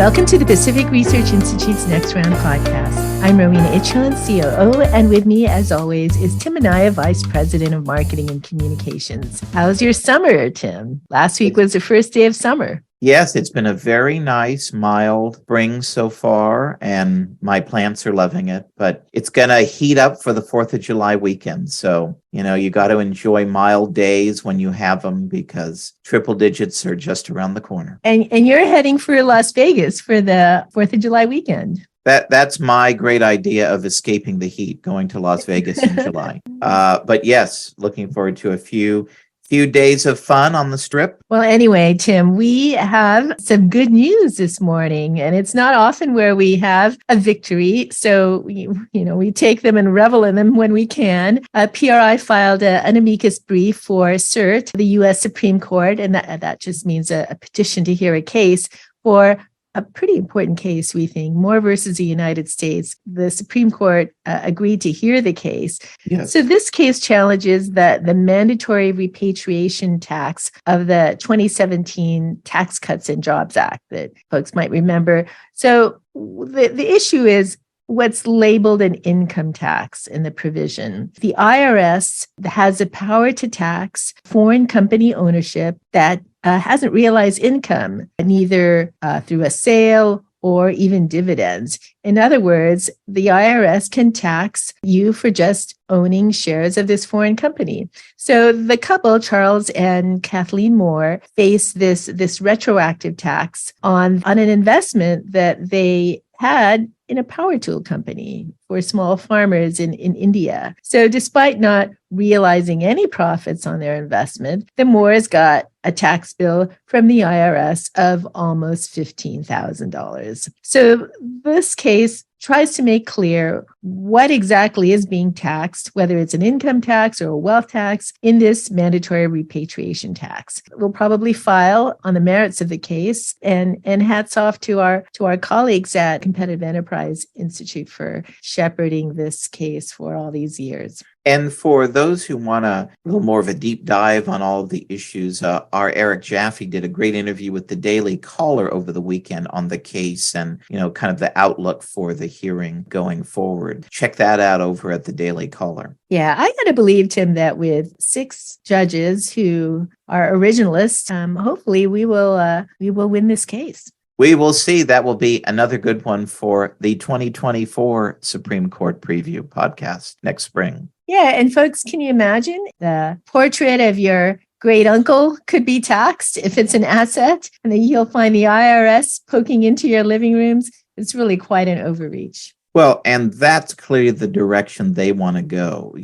Welcome to the Pacific Research Institute's Next Round podcast. I'm Rowena Itchon, COO, and with me, as always, is Tim Anaya, Vice President of Marketing and Communications. How's your summer, Tim? Last week was the first day of summer. Yes, it's been a very nice, mild spring so far, and my plants are loving it. But it's going to heat up for the 4th of July weekend. So, you got to enjoy mild days when you have them because triple digits are just around the corner. And you're heading for Las Vegas for the 4th of July weekend. That's my great idea of escaping the heat, going to Las Vegas in July. But yes, looking forward to a few days of fun on the Strip. Well, anyway, Tim, we have some good news this morning, and it's not often where we have a victory. So, we take them and revel in them when we can. PRI filed an amicus brief for CERT, the U.S. Supreme Court, and that just means a petition to hear a case for a pretty important case, we think, Moore versus the United States. The Supreme Court agreed to hear the case. Yes. So this case challenges the mandatory repatriation tax of the 2017 Tax Cuts and Jobs Act that folks might remember. So the issue is what's labeled an income tax in the provision. The IRS has the power to tax foreign company ownership that hasn't realized income, neither through a sale or even dividends. In other words, the IRS can tax you for just owning shares of this foreign company. So the couple, Charles and Kathleen Moore, face this retroactive tax on an investment that they had in a power tool company for small farmers in India. So despite not realizing any profits on their investment, the Moores got a tax bill from the IRS of almost $15,000. So this case tries to make clear what exactly is being taxed, whether it's an income tax or a wealth tax, in this mandatory repatriation tax. We'll probably file on the merits of the case, and hats off to our colleagues at Competitive Enterprise Institute for shepherding this case for all these years. And for those who want a little more of a deep dive on all of the issues, our Eric Jaffe did a great interview with the Daily Caller over the weekend on the case and, kind of the outlook for the hearing going forward. Check that out over at the Daily Caller. Yeah, I got to believe, Tim, that with 6 judges who are originalists, hopefully we will win this case. We will see. That will be another good one for the 2024 Supreme Court Preview podcast next spring. Yeah, and folks, can you imagine the portrait of your great uncle could be taxed if it's an asset, and then you'll find the IRS poking into your living rooms? It's really quite an overreach. Well, and that's clearly the direction they want to go.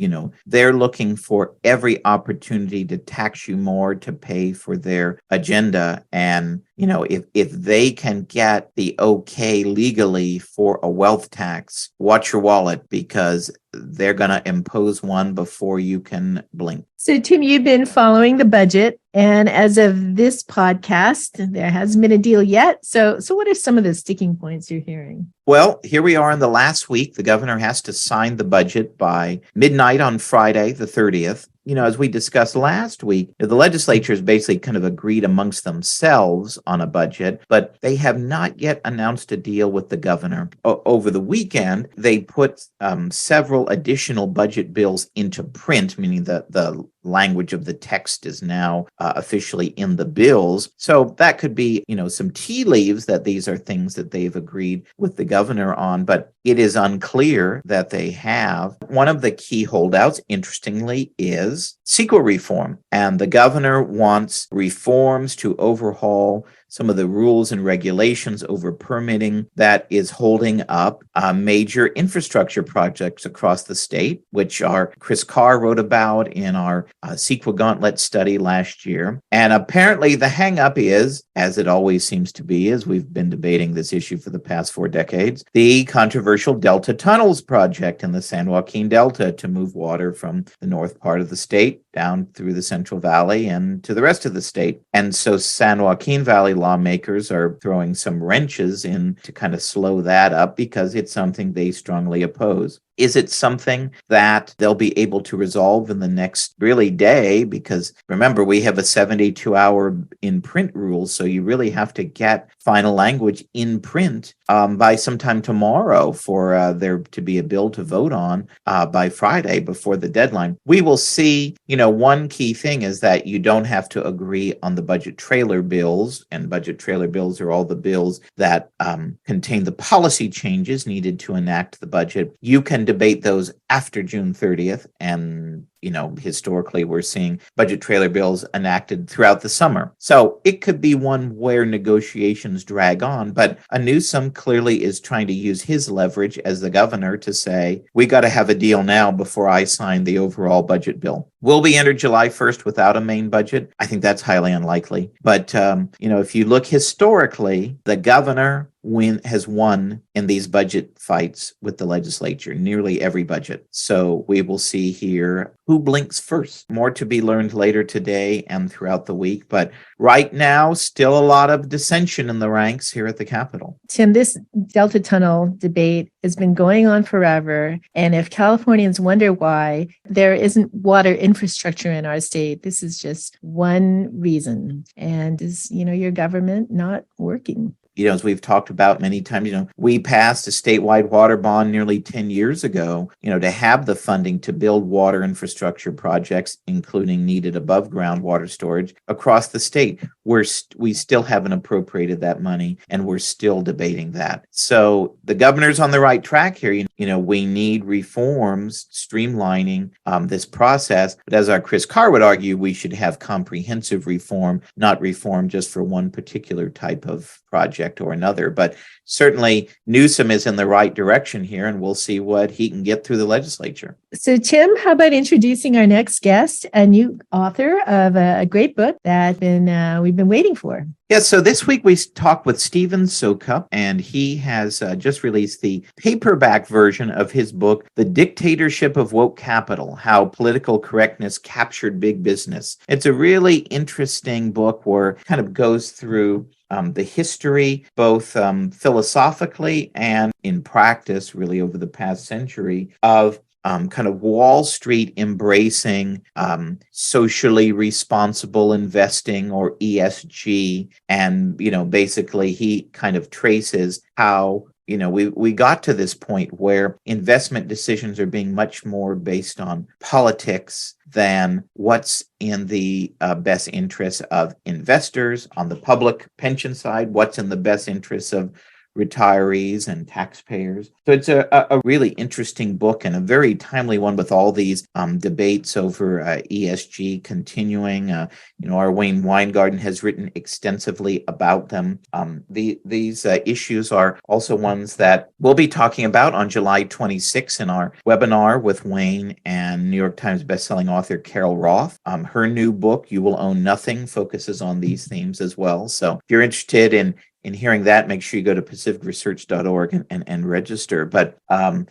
They're looking for every opportunity to tax you more to pay for their agenda. And, if they can get the okay legally for a wealth tax, watch your wallet because they're going to impose one before you can blink. So, Tim, you've been following the budget. And as of this podcast, there hasn't been a deal yet. So what are some of the sticking points you're hearing? Well, here we are in the last week. The governor has to sign the budget by midnight on Friday, the 30th. As we discussed last week, the legislature has basically kind of agreed amongst themselves on a budget, but they have not yet announced a deal with the governor. Over the weekend, they put several additional budget bills into print, meaning the language of the text is now officially in the bills. So that could be, some tea leaves that these are things that they've agreed with the governor on, but it is unclear that they have. One of the key holdouts, interestingly, is CEQA reform. And the governor wants reforms to overhaul some of the rules and regulations over permitting that is holding up major infrastructure projects across the state, which Chris Carr wrote about in our CEQA Gauntlet study last year. And apparently the hang-up is, as it always seems to be, as we've been debating this issue for the past 4 decades, the controversial Delta Tunnels project in the San Joaquin Delta to move water from the north part of the state down through the Central Valley and to the rest of the state. And so San Joaquin Valley lawmakers are throwing some wrenches in to kind of slow that up because it's something they strongly oppose. Is it something that they'll be able to resolve in the next really day? Because remember, we have a 72-hour in print rule, so you really have to get final language in print by sometime tomorrow for there to be a bill to vote on by Friday before the deadline. We will see, one key thing is that you don't have to agree on the budget trailer bills, and budget trailer bills are all the bills that contain the policy changes needed to enact the budget. You can debate those after June 30th, and historically, we're seeing budget trailer bills enacted throughout the summer. So it could be one where negotiations drag on, but Newsom clearly is trying to use his leverage as the governor to say, we got to have a deal now before I sign the overall budget bill. Will we enter July 1st without a main budget? I think that's highly unlikely. But, if you look historically, the governor has won in these budget fights with the legislature, nearly every budget. So we will see here who blinks first. More to be learned later today and throughout the week. But right now, still a lot of dissension in the ranks here at the Capitol. Tim, this Delta Tunnel debate has been going on forever. And if Californians wonder why there isn't water infrastructure in our state, this is just one reason. And is, your government not working? As we've talked about many times, we passed a statewide water bond nearly 10 years ago, to have the funding to build water infrastructure projects, including needed above ground water storage across the state. We still haven't appropriated that money, and we're still debating that. So the governor's on the right track here. We need reforms, streamlining this process. But as our Chris Carr would argue, we should have comprehensive reform, not reform just for one particular type of project or another. But certainly Newsom is in the right direction here, and we'll see what he can get through the legislature. So, Tim, how about introducing our next guest, a new author of a great book that we've been waiting for? Yeah, so this week we talked with Stephen Soukup, and he has just released the paperback version of his book, The Dictatorship of Woke Capital, How Political Correctness Captured Big Business. It's a really interesting book where it kind of goes through the history, both philosophically and in practice, really over the past century, of kind of Wall Street embracing socially responsible investing, or ESG. And, basically he kind of traces how we got to this point where investment decisions are being much more based on politics than what's in the best interest of investors on the public pension side, what's in the best interest of retirees and taxpayers. So it's a really interesting book, and a very timely one with all these debates over ESG continuing. Our Wayne Weingarten has written extensively about them. These issues are also ones that we'll be talking about on July 26th in our webinar with Wayne and New York Times bestselling author Carol Roth. Her new book, You Will Own Nothing, focuses on these themes as well. So if you're interested in hearing that, make sure you go to pacificresearch.org and register. But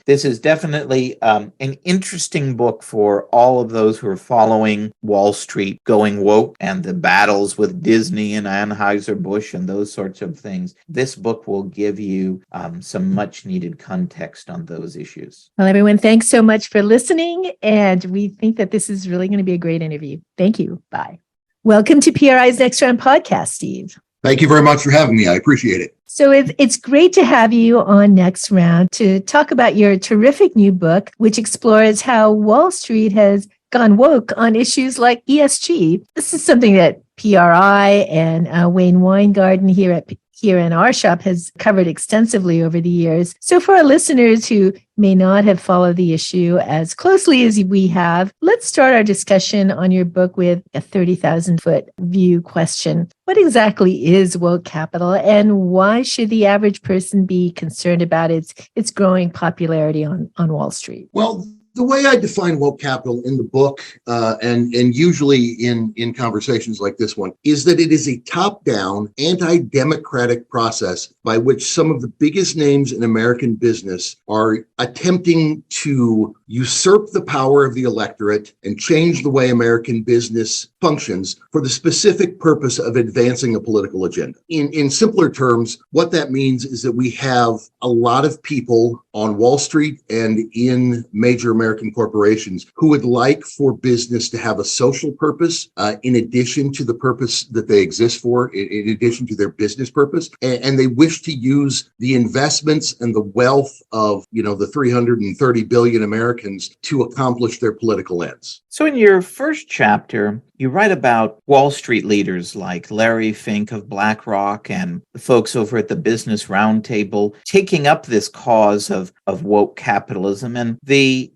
this is definitely an interesting book for all of those who are following Wall Street going woke and the battles with Disney and Anheuser-Busch and those sorts of things. This book will give you some much needed context on those issues. Well, everyone, thanks so much for listening. And we think that this is really going to be a great interview. Thank you. Bye. Welcome to PRI's Next Round podcast, Steve. Thank you very much for having me. I appreciate it. So it's great to have you on Next Round to talk about your terrific new book, which explores how Wall Street has gone woke on issues like ESG. This is something that PRI and Wayne Weingarten here in our shop has covered extensively over the years. So for our listeners who may not have followed the issue as closely as we have, let's start our discussion on your book with a 30,000-foot view question. What exactly is woke capital, and why should the average person be concerned about its growing popularity on Wall Street? Well, the way I define woke capital in the book, and usually in conversations like this one, is that it is a top-down, anti-democratic process by which some of the biggest names in American business are attempting to usurp the power of the electorate and change the way American business functions for the specific purpose of advancing a political agenda. In simpler terms, what that means is that we have a lot of people on Wall Street and in major American American corporations who would like for business to have a social purpose in addition to the purpose that they exist for, in addition to their business purpose. And they wish to use the investments and the wealth of, the 330 billion Americans to accomplish their political ends. So in your first chapter, you write about Wall Street leaders like Larry Fink of BlackRock and the folks over at the Business Roundtable taking up this cause of woke capitalism, and the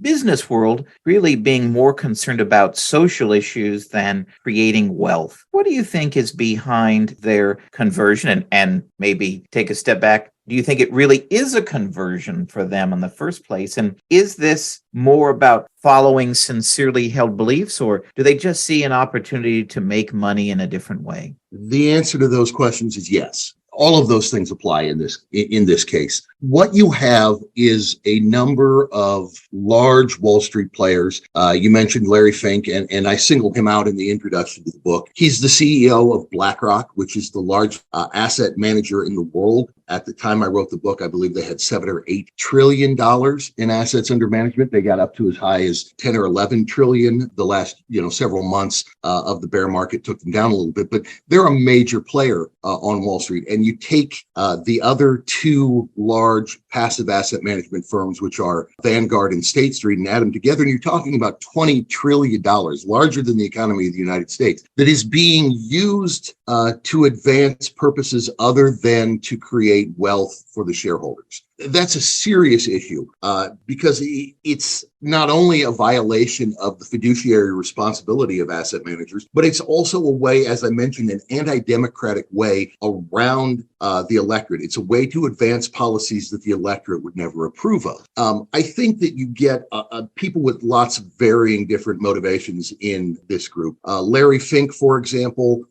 business world really being more concerned about social issues than creating wealth. What do you think is behind their conversion? And maybe take a step back. Do you think it really is a conversion for them in the first place? And is this more about following sincerely held beliefs, or do they just see an opportunity to make money in a different way? The answer to those questions is yes. All of those things apply in this case. What you have is a number of large Wall Street players. You mentioned Larry Fink, and I singled him out in the introduction to the book. He's the CEO of BlackRock, which is the largest asset manager in the world. At the time I wrote the book, I believe they had $7 or $8 trillion in assets under management. They got up to as high as 10 or 11 trillion. The last, several months of the bear market took them down a little bit, but they're a major player on Wall Street. And you take the other two large passive asset management firms, which are Vanguard and State Street, and add them together, and you're talking about $20 trillion, larger than the economy of the United States, that is being used to advance purposes other than to create wealth for the shareholders. That's a serious issue because it's not only a violation of the fiduciary responsibility of asset managers, but it's also a way, as I mentioned, an anti-democratic way around the electorate. It's a way to advance policies that the electorate would never approve of. I think that you get people with lots of varying different motivations in this group. Larry Fink, for example,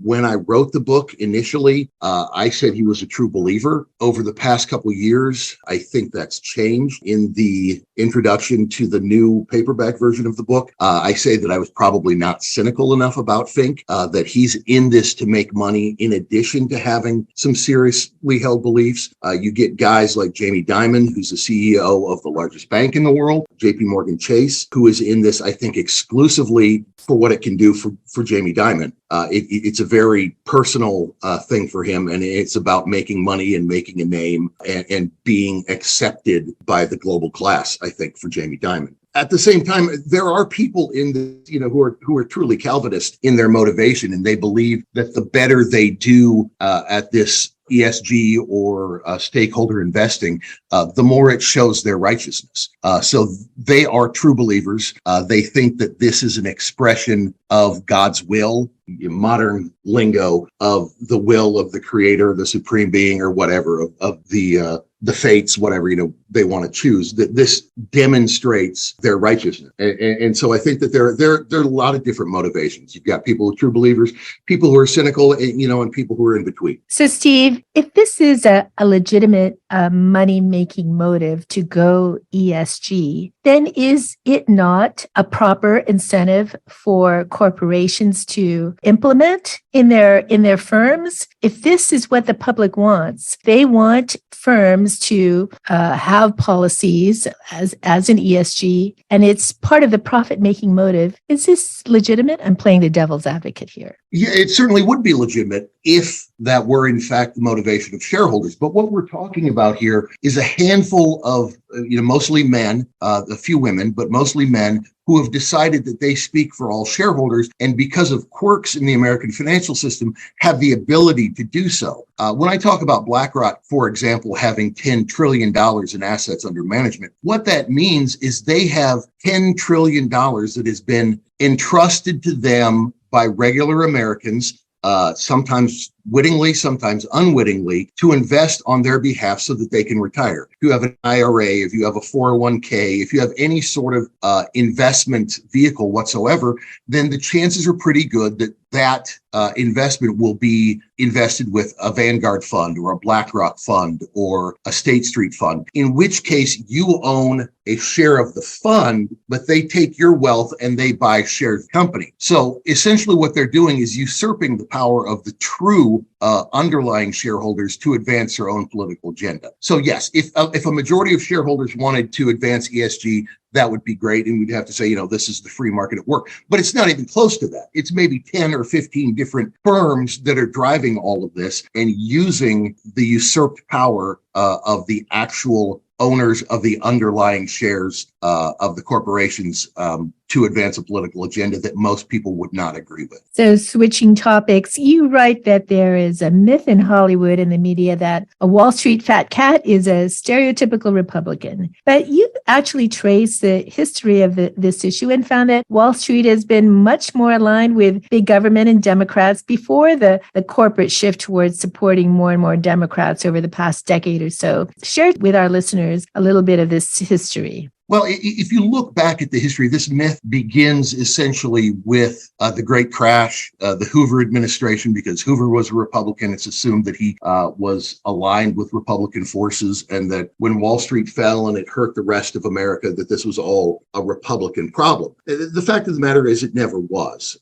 when I wrote the book initially, I said he was a true believer. Over the past couple of years, I think that's changed. In the introduction to the new paperback version of the book, I say that I was probably not cynical enough about Fink, that he's in this to make money in addition to having some seriously held beliefs. You get guys like Jamie Dimon, who's the CEO of the largest bank in the world, JP Morgan Chase, who is in this, I think, exclusively for what it can do for Jamie Dimon. It's a very personal thing for him, and it's about making money and making a name and being accepted by the global class, I think, for Jamie Dimon. At the same time, there are people in the, who are truly Calvinist in their motivation, and they believe that the better they do at this ESG or stakeholder investing, the more it shows their righteousness. So they are true believers. They think that this is an expression of God's will, modern lingo of the will of the creator, the supreme being, or whatever, of the fates, whatever, they want to choose, that this demonstrates their righteousness. And so I think that there are a lot of different motivations. You've got people who are true believers, people who are cynical, and people who are in between. So, Steve, if this is a legitimate money-making motive to go ESG, then is it not a proper incentive for corporations to implement in their firms? If this is what the public wants, they want firms to have policies as an ESG, and it's part of the profit-making motive. Is this legitimate? I'm playing the devil's advocate here. Yeah, it certainly would be legitimate if that were in fact the motivation of shareholders. But what we're talking about here is a handful of, mostly men, a few women, but mostly men who have decided that they speak for all shareholders, and because of quirks in the American financial system, have the ability to do so. When I talk about BlackRock, for example, having $10 trillion in assets under management, what that means is they have $10 trillion that has been entrusted to them by regular Americans, sometimes wittingly, sometimes unwittingly, to invest on their behalf so that they can retire. If you have an IRA, if you have a 401k, if you have any sort of investment vehicle whatsoever, then the chances are pretty good that investment will be invested with a Vanguard fund or a BlackRock fund or a State Street fund, in which case you own a share of the fund, but they take your wealth and they buy shares of the company. So essentially what they're doing is usurping the power of the true to underlying shareholders to advance their own political agenda. So yes, if a majority of shareholders wanted to advance ESG, that would be great. And we'd have to say, this is the free market at work. But it's not even close to that. It's maybe 10 or 15 different firms that are driving all of this and using the usurped power of the actual owners of the underlying shares of the corporations to advance a political agenda that most people would not agree with. So switching topics, you write that there is a myth in Hollywood and the media that a Wall Street fat cat is a stereotypical Republican. But you actually trace the history of this issue and found that Wall Street has been much more aligned with big government and Democrats before the corporate shift towards supporting more and more Democrats over the past decade or so. Share with our listeners a little bit of this history. Well, if you look back at the history, this myth begins essentially with the Great Crash, the Hoover administration, because Hoover was a Republican. It's assumed that he was aligned with Republican forces, and that when Wall Street fell and it hurt the rest of America, that this was all a Republican problem. The fact of the matter is it never was.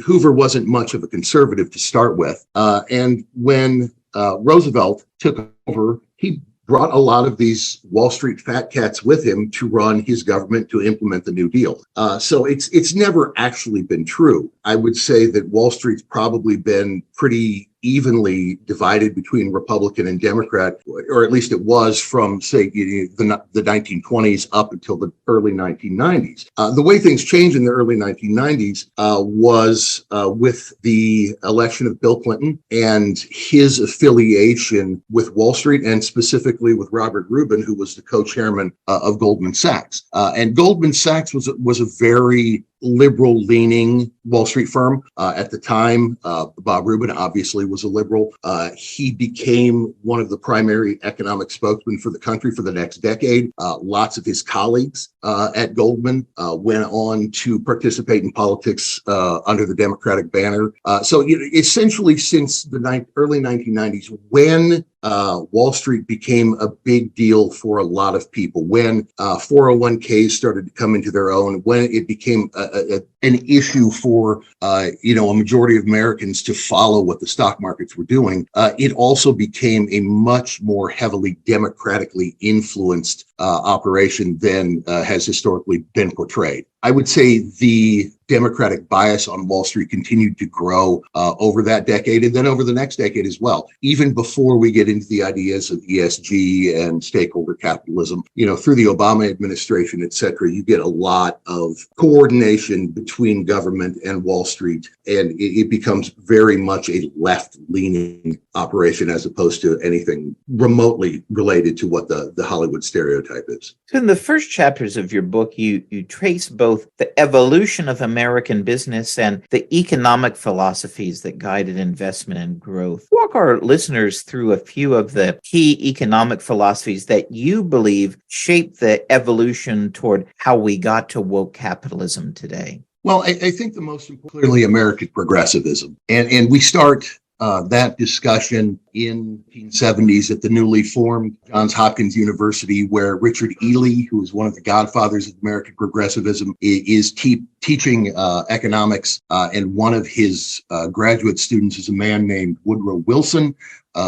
Hoover wasn't much of a conservative to start with. And when Roosevelt took over, he brought a lot of these Wall Street fat cats with him to run his government to implement the New Deal. So it's never actually been true. I would say that Wall Street's probably been pretty evenly divided between Republican and Democrat, or at least it was from, say, the 1920s up until the early 1990s. The way things changed in the early 1990s was with the election of Bill Clinton and his affiliation with Wall Street, and specifically with Robert Rubin, who was the co-chairman of Goldman Sachs. And Goldman Sachs was a very liberal-leaning Wall Street firm. At the time, Bob Rubin obviously was a liberal. He became one of the primary economic spokesmen for the country for the next decade. Lots of his colleagues at Goldman went on to participate in politics under the Democratic banner. So essentially since the early 1990s, when Wall Street became a big deal for a lot of people, when 401ks started to come into their own, when it became an issue for a majority of Americans to follow what the stock markets were doing, it also became a much more heavily democratically influenced operation than has historically been portrayed. I would say the Democratic bias on Wall Street continued to grow over that decade and then over the next decade as well. Even before we get into the ideas of ESG and stakeholder capitalism, through the Obama administration, et cetera, you get a lot of coordination between government and Wall Street, and it becomes very much a left-leaning operation as opposed to anything remotely related to what the Hollywood stereotype is. So in the first chapters of your book, you trace both the evolution of American business and the economic philosophies that guided investment and growth. Walk our listeners through a few of the key economic philosophies that you believe shaped the evolution toward how we got to woke capitalism today. Well, I think the most important, clearly American progressivism. And we start that discussion in the 1970s at the newly formed Johns Hopkins University, where Richard Ely, who is one of the godfathers of American progressivism, is teaching economics. And one of his graduate students is a man named Woodrow Wilson,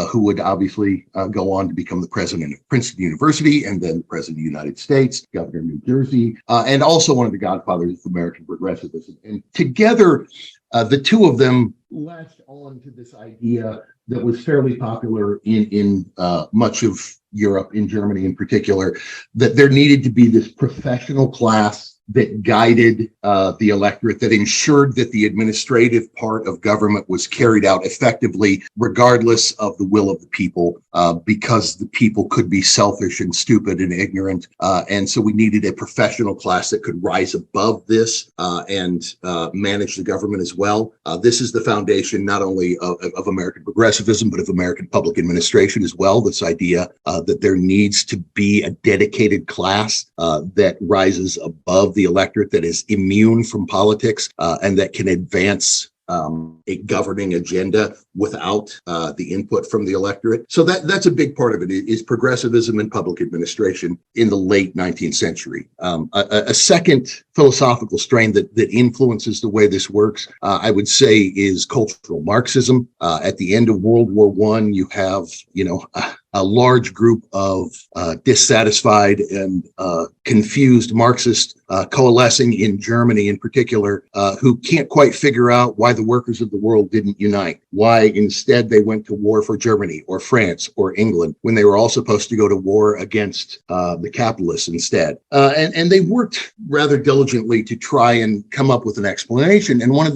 who would obviously go on to become the president of Princeton University and then the president of the United States, governor of New Jersey, and also one of the godfathers of American progressivism. And together, the two of them latched on to this idea that was fairly popular in much of Europe, in Germany in particular, that there needed to be this professional class that guided the electorate, that ensured that the administrative part of government was carried out effectively, regardless of the will of the people, because the people could be selfish and stupid and ignorant. And so we needed a professional class that could rise above this and manage the government as well. This is the foundation not only of American progressivism, but of American public administration as well. This idea that there needs to be a dedicated class that rises above the electorate, that is immune from politics and that can advance a governing agenda without the input from the electorate. So that's a big part of it, is progressivism in public administration in the late 19th century. A second philosophical strain that influences the way this works, I would say, is cultural Marxism. At the end of World War I, you have, a large group of dissatisfied and confused Marxists coalescing in Germany in particular, who can't quite figure out why the workers of the world didn't unite, why instead they went to war for Germany or France or England when they were all supposed to go to war against the capitalists instead. And they worked rather diligently to try and come up with an explanation. And one of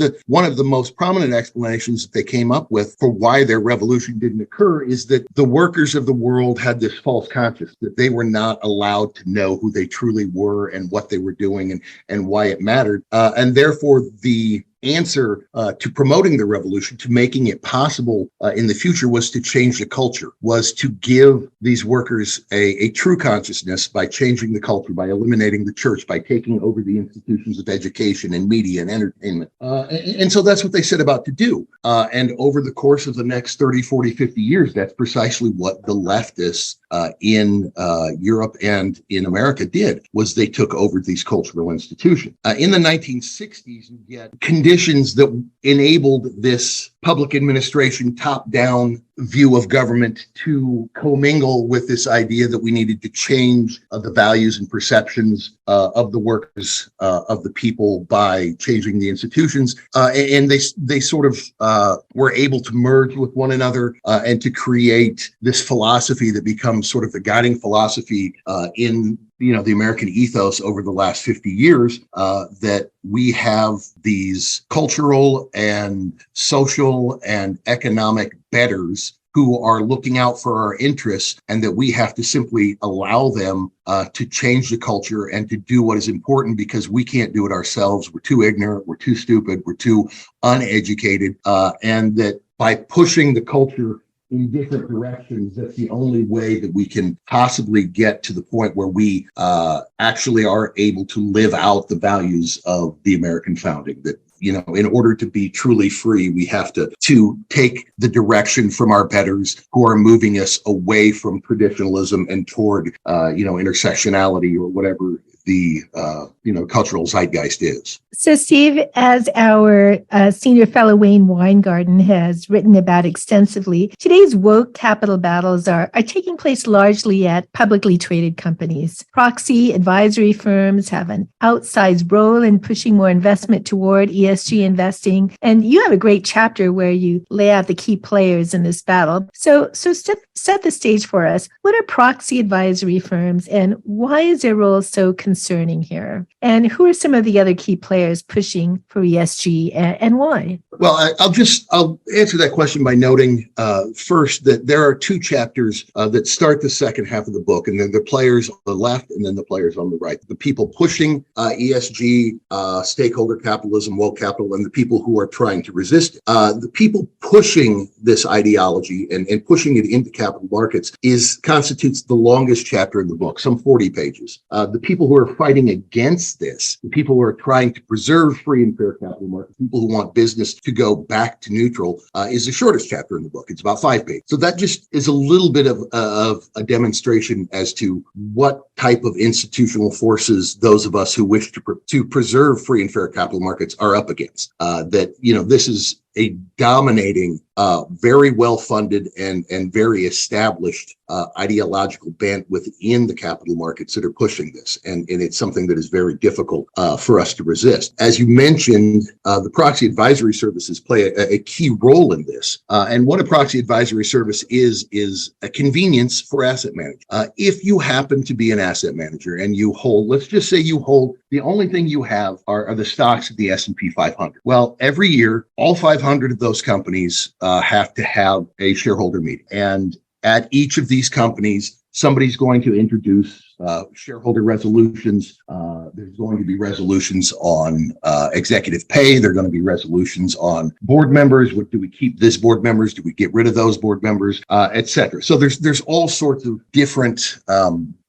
the most prominent explanations that they came up with for why their revolution didn't occur is that the workers of the world had this false consciousness that they were not allowed to know who they truly were and what they were doing and why it mattered. And therefore, the answer to promoting the revolution, to making it possible in the future, was to change the culture, was to give these workers a true consciousness by changing the culture, by eliminating the church, by taking over the institutions of education and media and entertainment. And so that's what they set about to do. And over the course of the next 30, 40, 50 years, that's precisely what the leftists in Europe and in America did, was they took over these cultural institutions. In the 1960s, you get conditions that enabled this public administration top-down view of government to commingle with this idea that we needed to change the values and perceptions of the workers, of the people, by changing the institutions. And they sort of were able to merge with one another and to create this philosophy that becomes sort of the guiding philosophy in the American ethos over the last 50 years, that we have these cultural and social and economic betters who are looking out for our interests, and that we have to simply allow them to change the culture and to do what is important, because we can't do it ourselves. We're too ignorant, we're too stupid, we're too uneducated, and that by pushing the culture in different directions, that's the only way that we can possibly get to the point where we actually are able to live out the values of the American founding. That, in order to be truly free, we have to take the direction from our betters who are moving us away from traditionalism and toward, intersectionality, or whatever the cultural zeitgeist is. So, Steve, as our senior fellow Wayne Weingarten has written about extensively, today's woke capital battles are taking place largely at publicly traded companies. Proxy advisory firms have an outsized role in pushing more investment toward ESG investing. And you have a great chapter where you lay out the key players in this battle. So set the stage for us. What are proxy advisory firms, and why is their role so concerning here? And who are some of the other key players pushing for ESG, and why? Well, I'll answer that question by noting first that there are two chapters that start the second half of the book, and then the players on the left and then the players on the right. The people pushing ESG, stakeholder capitalism, woke capital, and the people who are trying to resist it. The people pushing this ideology and pushing it into capital markets constitutes the longest chapter in the book, some 40 pages. The people who are fighting against this, the people who are trying to preserve free and fair capital markets, people who want business to go back to neutral, is the shortest chapter in the book. It's about 5 pages. So that just is a little bit of a demonstration as to what type of institutional forces those of us who wish to preserve free and fair capital markets are up against. This is a dominating, very well-funded and very established ideological bent within the capital markets that are pushing this. And it's something that is very difficult for us to resist. As you mentioned, the proxy advisory services play a key role in this. And what a proxy advisory service is a convenience for asset managers. If you happen to be an asset manager and you hold, let's just say you hold, the only thing you have are the stocks of the S&P 500. Well, every year, all 500 of those companies have to have a shareholder meeting. And at each of these companies, somebody's going to introduce shareholder resolutions There's going to be resolutions on executive pay. There are going to be resolutions on board members. Do we keep this board members? Do we get rid of those board members, et cetera? So there's all sorts of different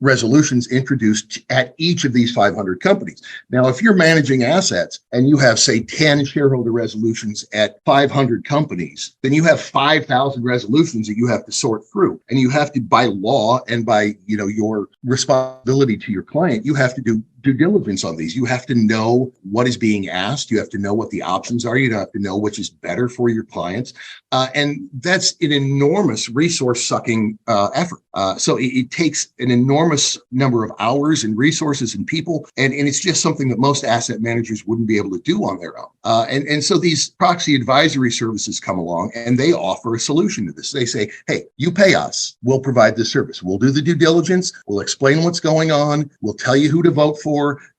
resolutions introduced at each of these 500 companies. Now, if you're managing assets and you have, say, 10 shareholder resolutions at 500 companies, then you have 5,000 resolutions that you have to sort through. And you have to, by law and by, your responsibility to your client, you have to do due diligence on these. You have to know what is being asked. You have to know what the options are. You have to know which is better for your clients. And that's an enormous resource-sucking effort. So it takes an enormous number of hours and resources and people, and it's just something that most asset managers wouldn't be able to do on their own. And so these proxy advisory services come along, and they offer a solution to this. They say, hey, you pay us. We'll provide this service. We'll do the due diligence. We'll explain what's going on. We'll tell you who to vote for.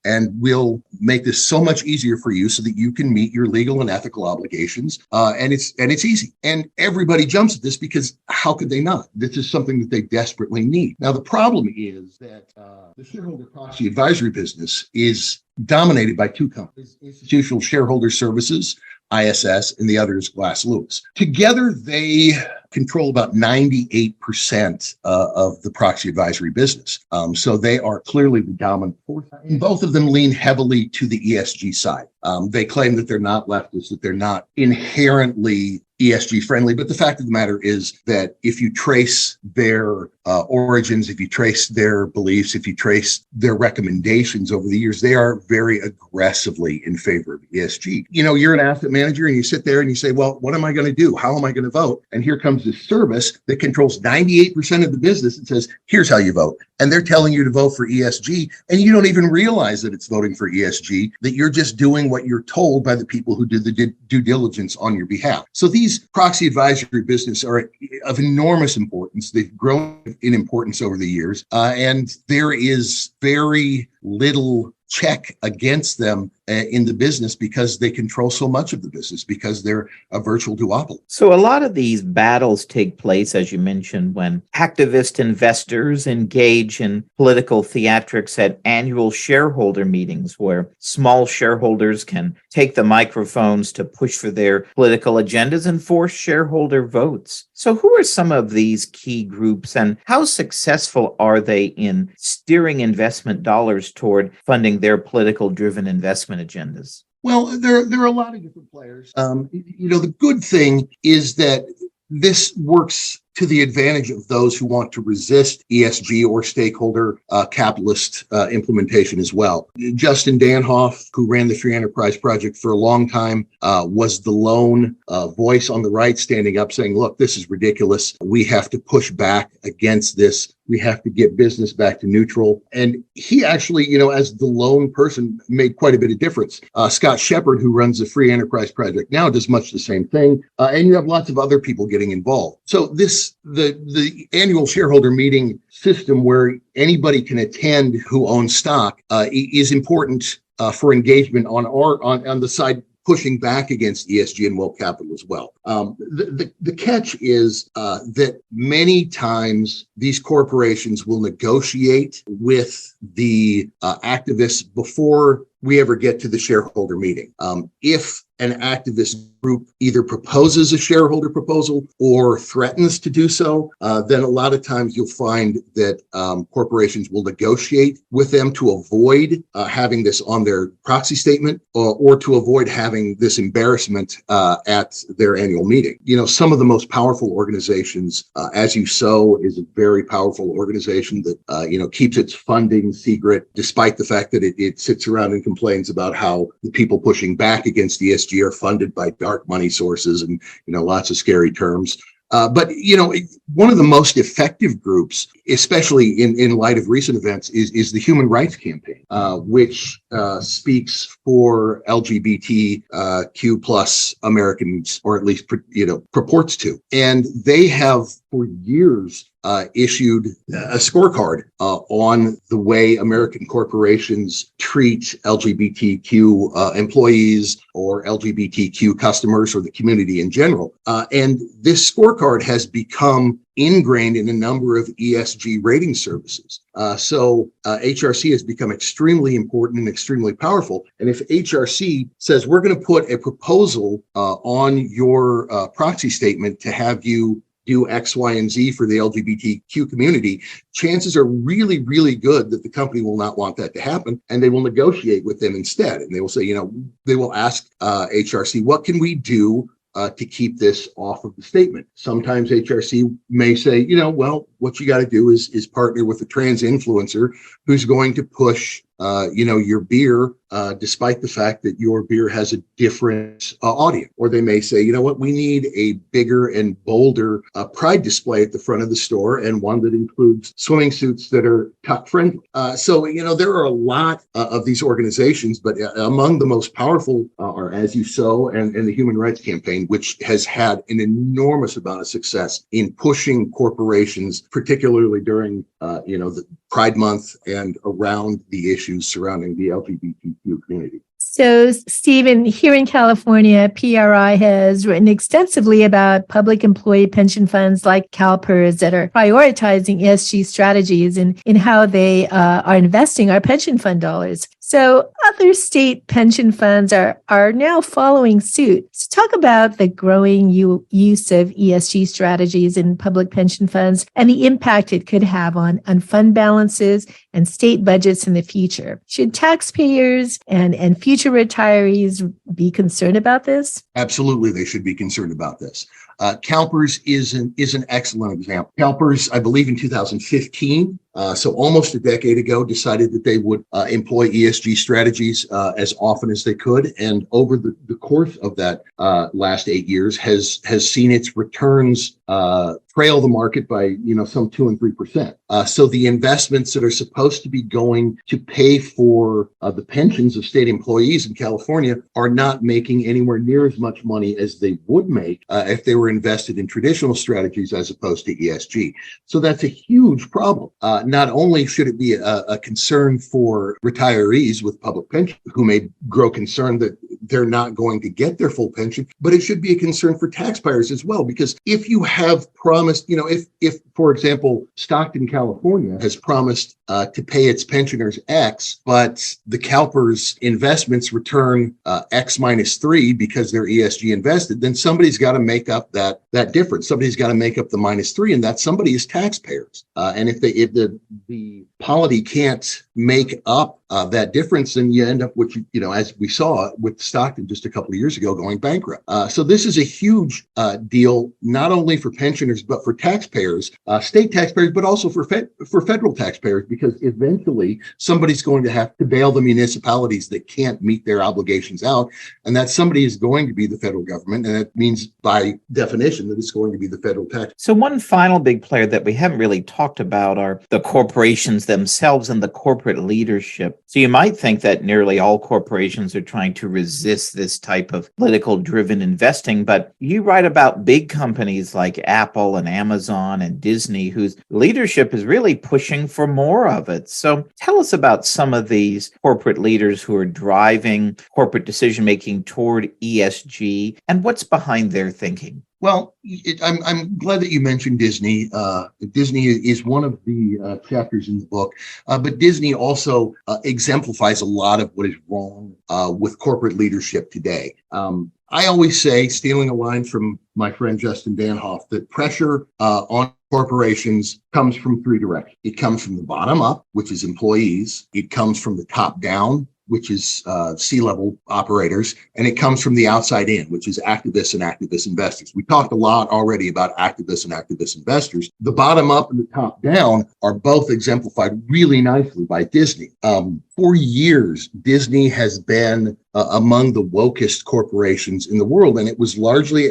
And we'll make this so much easier for you so that you can meet your legal and ethical obligations. And it's easy. And everybody jumps at this because how could they not? This is something that they desperately need. Now, the problem is that the shareholder proxy advisory business is dominated by two companies: Institutional Shareholder Services, ISS, and the other is Glass Lewis. Together, they control about 98% of the proxy advisory business. So they are clearly the dominant force. And both of them lean heavily to the ESG side. They claim that they're not leftists, that they're not inherently ESG friendly. But the fact of the matter is that if you trace their origins, if you trace their beliefs, if you trace their recommendations over the years, they are very aggressively in favor of ESG. You're an asset manager and you sit there and you say, well, what am I going to do? How am I going to vote? And here comes this service that controls 98% of the business and says, here's how you vote. And they're telling you to vote for ESG. And you don't even realize that it's voting for ESG, that you're just doing what you're told by the people who did the due diligence on your behalf. So these proxy advisory business are of enormous importance. They've grown in importance over the years. And there is very little check against them in the business because they control so much of the business, because they're a virtual duopoly. So a lot of these battles take place, as you mentioned, when activist investors engage in political theatrics at annual shareholder meetings where small shareholders can take the microphones to push for their political agendas and force shareholder votes. So who are some of these key groups and how successful are they in steering investment dollars toward funding their political-driven investment agendas? Well, there are a lot of different players. The good thing is that this works to the advantage of those who want to resist ESG or stakeholder capitalist implementation as well. Justin Danhoff, who ran the Free Enterprise Project for a long time, was the lone voice on the right standing up saying, look, this is ridiculous. We have to push back against this. We have to get business back to neutral. And he actually, as the lone person, made quite a bit of difference. Scott Shepard, who runs the Free Enterprise Project now, does much the same thing. And you have lots of other people getting involved. So the annual shareholder meeting system where anybody can attend who owns stock is important for engagement on the side pushing back against ESG and woke capital as well. The catch is that many times these corporations will negotiate with the activists before we ever get to the shareholder meeting. If an activist group either proposes a shareholder proposal or threatens to do so, then a lot of times you'll find that corporations will negotiate with them to avoid having this on their proxy statement or to avoid having this embarrassment at their annual meeting. Some of the most powerful organizations, As You Sow is a very powerful organization that keeps its funding secret, despite the fact that it sits around and complains about how the people pushing back against ESG are funded by dark money sources and lots of scary terms. But one of the most effective groups, especially in light of recent events, is the Human Rights Campaign, which speaks for LGBTQ plus Americans, or at least purports to. And they have for years issued a scorecard on the way American corporations treat LGBTQ employees or LGBTQ customers or the community in general. And this scorecard has become ingrained in a number of ESG rating services. So HRC has become extremely important and extremely powerful. And if HRC says we're going to put a proposal on your proxy statement to have you do X, Y, and Z for the LGBTQ community, chances are really, really good that the company will not want that to happen, and they will negotiate with them instead. And they will say, they will ask HRC, what can we do to keep this off of the statement? Sometimes HRC may say, well, what you got to do is partner with a trans influencer who's going to push your beer, despite the fact that your beer has a different audience. Or they may say, we need a bigger and bolder pride display at the front of the store, and one that includes swimming suits that are tuck friendly. So there are a lot of these organizations, but among the most powerful are As You Sow and the Human Rights Campaign, which has had an enormous amount of success in pushing corporations, particularly during the Pride Month and around the issues surrounding the LGBTQ community. So, Stephen, here in California, PRI has written extensively about public employee pension funds like CalPERS that are prioritizing ESG strategies in how they are investing our pension fund dollars. So other state pension funds are now following suit. So talk about the growing use of ESG strategies in public pension funds and the impact it could have on fund balances and state budgets in the future. Should taxpayers and future retirees be concerned about this? Absolutely, they should be concerned about this. CalPERS is an excellent example. CalPERS, I believe in 2015, so almost a decade ago, decided that they would employ ESG strategies as often as they could. And over the course of that last 8 years has seen its returns trail the market by some 2 and 3%. So the investments that are supposed to be going to pay for the pensions of state employees in California are not making anywhere near as much money as they would make if they were invested in traditional strategies as opposed to ESG. So that's a huge problem. Not only should it be a concern for retirees with public pension who may grow concerned that they're not going to get their full pension, but it should be a concern for taxpayers as well. Because if you have promised, if for example, Stockton, California has promised to pay its pensioners X, but the CalPERS investments return X minus 3 because they're ESG invested, then somebody's got to make up that difference. Somebody's got to make up the minus 3, and that somebody is taxpayers. And if the polity can't make up that difference, then you end up with, as we saw with Stockton just a couple of years ago, going bankrupt. So this is a huge deal, not only for pensioners, but for taxpayers, state taxpayers, but also for federal taxpayers, because eventually somebody's going to have to bail the municipalities that can't meet their obligations out. And that somebody is going to be the federal government. And that means by definition that it's going to be the federal tax. So one final big player that we haven't really talked about are the corporations themselves and the corporate leadership. So you might think that nearly all corporations are trying to resist this type of political-driven investing, but you write about big companies like Apple and Amazon and Disney, whose leadership is really pushing for more of it. So tell us about some of these corporate leaders who are driving corporate decision-making toward ESG and what's behind their thinking. Well, I'm glad that you mentioned Disney. Disney is one of the chapters in the book, but Disney also exemplifies a lot of what is wrong with corporate leadership today. I always say, stealing a line from my friend Justin Danhoff, that pressure on corporations comes from 3 directions. It comes from the bottom up, which is employees. It comes from the top down, which is C-level operators, and it comes from the outside in, which is activists and activist investors. We talked a lot already about activists and activist investors. The bottom up and the top down are both exemplified really nicely by Disney. For years, Disney has been among the wokest corporations in the world, and it was largely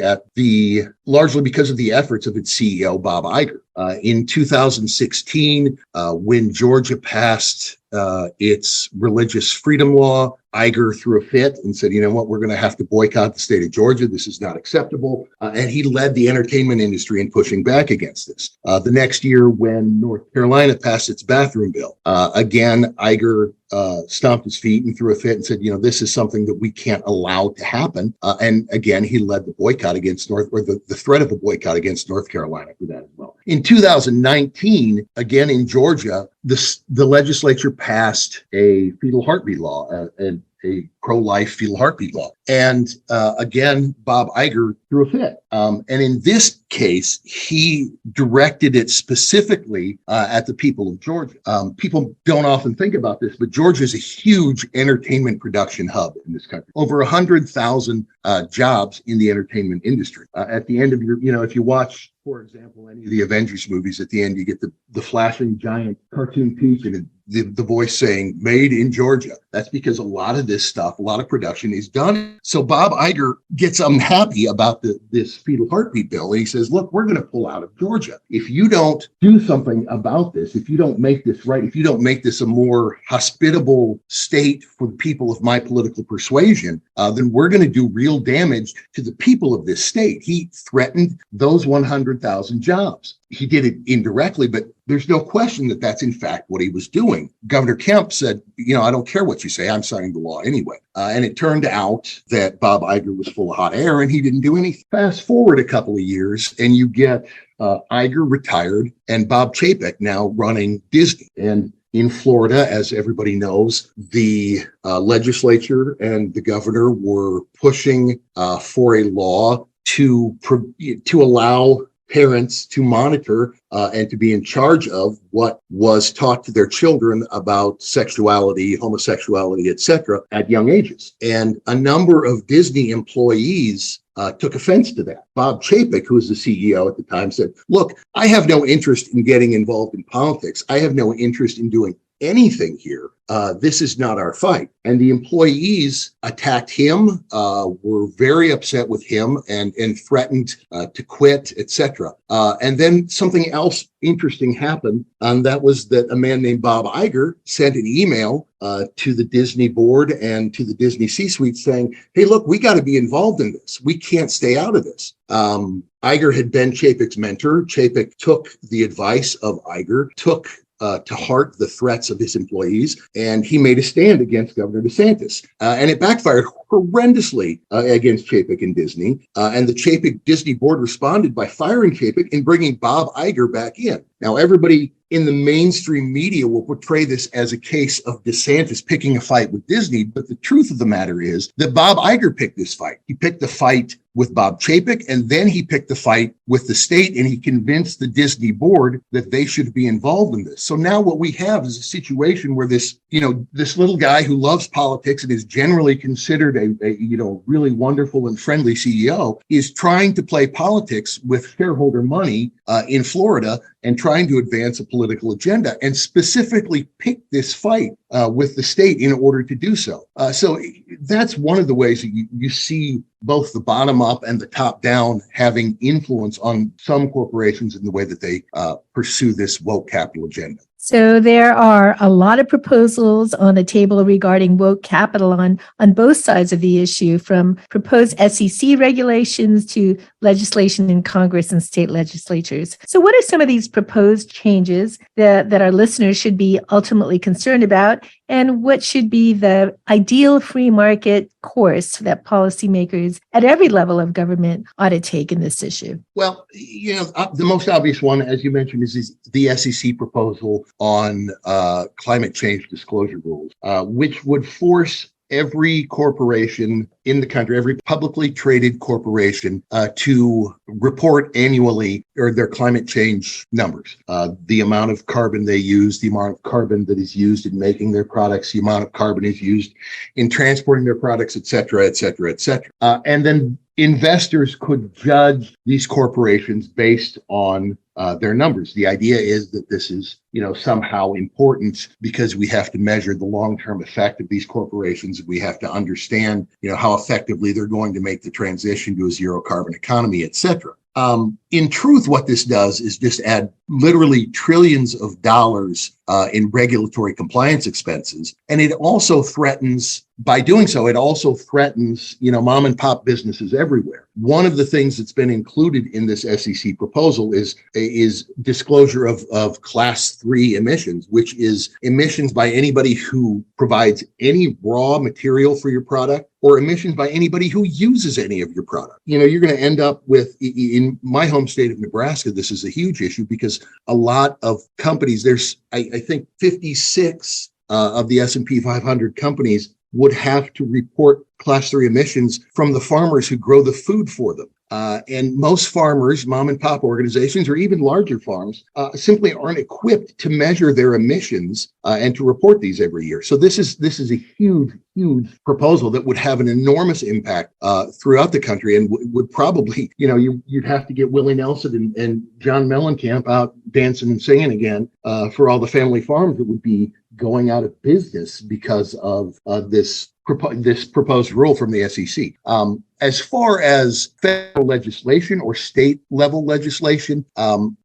because of the efforts of its CEO, Bob Iger. In 2016, when Georgia passed its religious freedom law, Iger threw a fit and said, you know what, we're going to have to boycott the state of Georgia. This is not acceptable. And he led the entertainment industry in pushing back against this. The next year, when North Carolina passed its bathroom bill, again, Iger stomped his feet and threw a fit and said, you know, this is something that we can't allow to happen. And again, he led the boycott against the threat of a boycott against North Carolina for that as well. In 2019, again in Georgia, the legislature passed a fetal heartbeat law, a pro-life fetal heartbeat law. And again, Bob Iger threw a fit. And in this case, he directed it specifically at the people of Georgia. People don't often think about this, but Georgia is a huge entertainment production hub in this country. Over 100,000 jobs in the entertainment industry. At the end of if you watch, for example, any of the Avengers movies, at the end, you get the flashing giant cartoon piece and the voice saying, made in Georgia. That's because a lot of this stuff, a lot of production is done. So Bob Iger gets unhappy about this fetal heartbeat bill. And he says, look, we're going to pull out of Georgia. If you don't do something about this, if you don't make this right, if you don't make this a more hospitable state for the people of my political persuasion, then we're going to do real damage to the people of this state. He threatened those 100,000 jobs. He did it indirectly, but there's no question that that's in fact what he was doing. Governor Kemp said, I don't care what you say, I'm signing the law anyway. And it turned out that Bob Iger was full of hot air and he didn't do anything. Fast forward a couple of years and you get Iger retired and Bob Chapek now running Disney. And in Florida, as everybody knows, the legislature and the governor were pushing for a law to allow parents to monitor and to be in charge of what was taught to their children about sexuality, homosexuality, etc., at young ages. And a number of Disney employees took offense to that. Bob Chapek, who was the CEO at the time, said, look, I have no interest in getting involved in politics. I have no interest in doing anything here. This is not our fight. And the employees attacked him, were very upset with him and threatened to quit, etc. And then something else interesting happened. And that was that a man named Bob Iger sent an email to the Disney board and to the Disney C-suite saying, hey, look, we got to be involved in this. We can't stay out of this. Iger had been Chapek's mentor. Chapek took the advice of Iger, took to heart the threats of his employees, and he made a stand against Governor DeSantis. And it backfired horrendously against Chapek and Disney. And the Chapek Disney board responded by firing Chapek and bringing Bob Iger back in. Now, everybody in the mainstream media will portray this as a case of DeSantis picking a fight with Disney, but the truth of the matter is that Bob Iger picked this fight. He picked the fight with Bob Chapek, and then he picked the fight with the state, and he convinced the Disney board that they should be involved in this. So now what we have is a situation where this little guy who loves politics and is generally considered a really wonderful and friendly CEO is trying to play politics with shareholder money in Florida and trying to advance a political agenda, and specifically pick this fight with the state in order to do so. So that's one of the ways that you see both the bottom up and the top down having influence on some corporations in the way that they pursue this woke capital agenda. So there are a lot of proposals on the table regarding woke capital on both sides of the issue, from proposed SEC regulations to legislation in Congress and state legislatures. So what are some of these proposed changes that our listeners should be ultimately concerned about? And what should be the ideal free market course that policymakers at every level of government ought to take in this issue? Well, the most obvious one, as you mentioned, is the SEC proposal on climate change disclosure rules, which would force every corporation in the country, every publicly traded corporation, to report annually or their climate change numbers, the amount of carbon they use, the amount of carbon that is used in making their products, the amount of carbon is used in transporting their products, et cetera, et cetera, et cetera. And then investors could judge these corporations based on their numbers. The idea is that this is, somehow important because we have to measure the long-term effect of these corporations. We have to understand, how effectively they're going to make the transition to a zero carbon economy, et cetera. In truth, what this does is just add literally trillions of dollars in regulatory compliance expenses. And it also threatens, by doing so, it also threatens, mom and pop businesses everywhere. One of the things that's been included in this SEC proposal is disclosure of class 3 emissions, which is emissions by anybody who provides any raw material for your product, or emissions by anybody who uses any of your product. You're going to end up with, in my home state of Nebraska, this is a huge issue because a lot of companies, there's, I think 56 of the S&P 500 companies would have to report class 3 emissions from the farmers who grow the food for them. And most farmers, mom and pop organizations, or even larger farms, simply aren't equipped to measure their emissions and to report these every year. So this is a huge proposal that would have an enormous impact throughout the country, and would probably, you'd have to get Willie Nelson and John Mellencamp out dancing and singing again for all the family farms that would be going out of business because of this proposed rule from the SEC. As far as federal legislation or state level legislation, I'm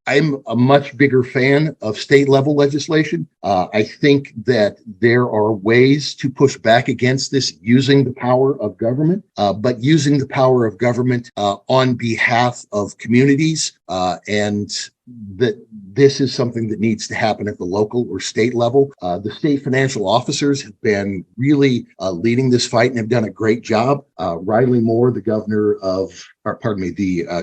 a much bigger fan of state level legislation. I think that there are ways to push back against this using the power of government, but using the power of government on behalf of communities, and that this is something that needs to happen at the local or state level. The state financial officers have been really leading this fight and have done a great job. Riley Moore, the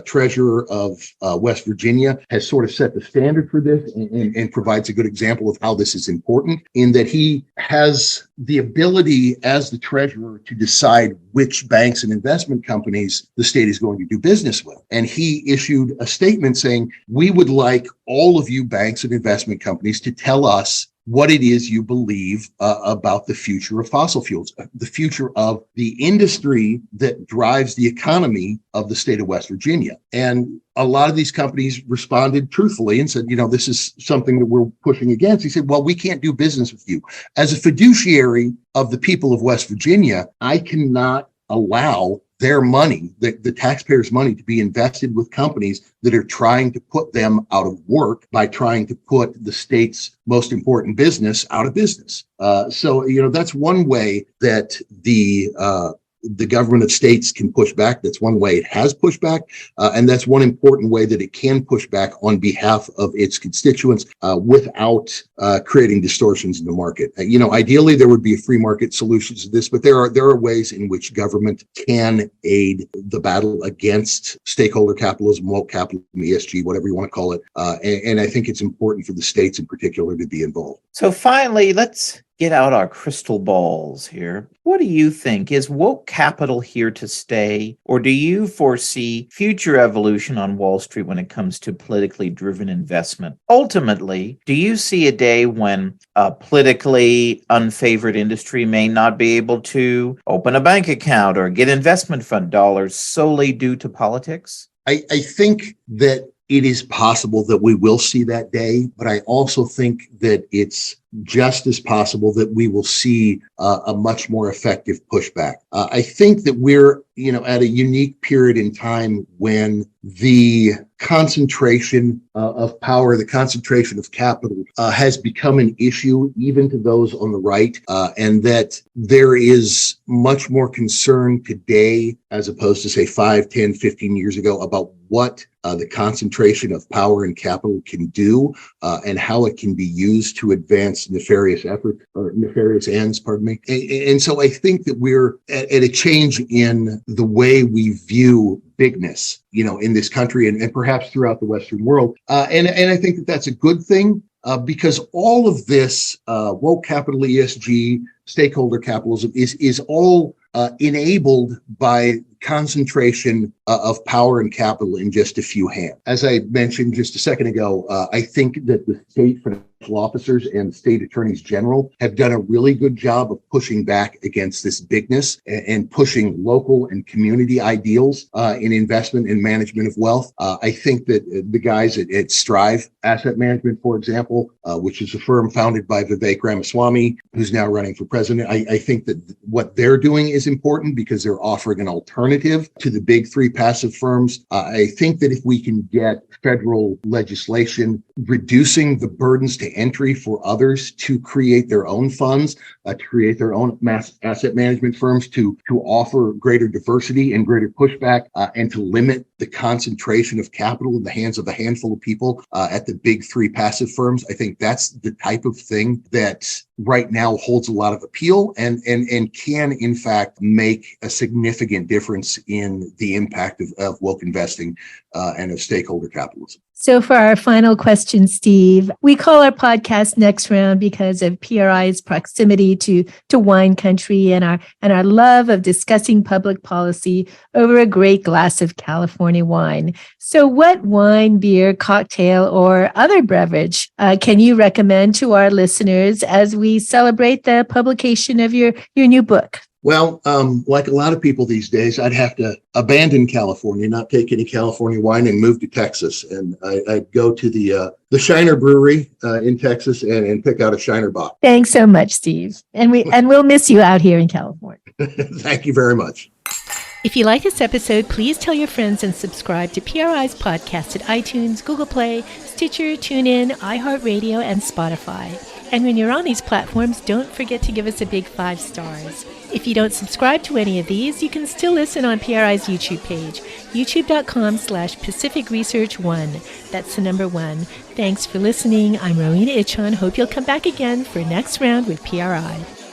treasurer of West Virginia, has sort of set the standard for this and provides a good example of how this is important, in that he has the ability as the treasurer to decide which banks and investment companies the state is going to do business with. And he issued a statement saying, we would like all of you banks and investment companies to tell us what it is you believe about the future of fossil fuels, the future of the industry that drives the economy of the state of West Virginia. And a lot of these companies responded truthfully and said, this is something that we're pushing against. He said, well, we can't do business with you. As a fiduciary of the people of West Virginia, I cannot allow their money, the taxpayers' money, to be invested with companies that are trying to put them out of work by trying to put the state's most important business out of business. So that's one way that the government of states can push back. That's one way it has pushed back. And that's one important way that it can push back on behalf of its constituents without creating distortions in the market. Ideally, there would be a free market solution to this, but there are ways in which government can aid the battle against stakeholder capitalism, woke capitalism, ESG, whatever you want to call it. And I think it's important for the states in particular to be involved. So finally, let's get out our crystal balls here. What do you think? Is woke capital here to stay, or do you foresee future evolution on Wall Street when it comes to politically driven investment? Ultimately, do you see a day when a politically unfavored industry may not be able to open a bank account or get investment fund dollars solely due to politics? I think that it is possible that we will see that day, but I also think that it's just as possible that we will see a much more effective pushback. I think that we're, at a unique period in time when the concentration of power, the concentration of capital has become an issue even to those on the right, and that there is much more concern today as opposed to, say, 5, 10, 15 years ago about what the concentration of power and capital can do and how it can be used to advance nefarious efforts or nefarious ends, And so I think that we're at a change in the way we view bigness, in this country and perhaps throughout the Western world. And I think that that's a good thing because all of this woke capital, ESG, stakeholder capitalism is all enabled by concentration of power and capital in just a few hands. As I mentioned just a second ago, I think that the state financial officers and state attorneys general have done a really good job of pushing back against this bigness and pushing local and community ideals in investment and management of wealth. I think that the guys at Strive Asset Management, for example, which is a firm founded by Vivek Ramaswamy, who's now running for president, I think that what they're doing is important because they're offering an alternative to the big three passive firms. I think that if we can get federal legislation reducing the burdens to entry for others to create their own funds, to create their own mass asset management firms, to offer greater diversity and greater pushback, and to limit the concentration of capital in the hands of a handful of people at the big three passive firms. I think that's the type of thing that right now holds a lot of appeal and can in fact make a significant difference in the impact of woke investing and of stakeholder capitalism. So for our final question, Steve, we call our podcast Next Round because of PRI's proximity to wine country and our love of discussing public policy over a great glass of California wine. So what wine, beer, cocktail, or other beverage can you recommend to our listeners as we celebrate the publication of your new book? Well, like a lot of people these days, I'd have to abandon California, not take any California wine, and move to Texas. And I'd go to the Shiner Brewery in Texas and pick out a Shiner Bock. Thanks so much, Steve. And we'll miss you out here in California. Thank you very much. If you like this episode, please tell your friends and subscribe to PRI's podcast at iTunes, Google Play, Stitcher, TuneIn, iHeartRadio, and Spotify. And when you're on these platforms, don't forget to give us a big 5 stars. If you don't subscribe to any of these, you can still listen on PRI's YouTube page, youtube.com/Pacific Research 1. That's the number 1. Thanks for listening. I'm Rowena Ichon. Hope you'll come back again for Next Round with PRI.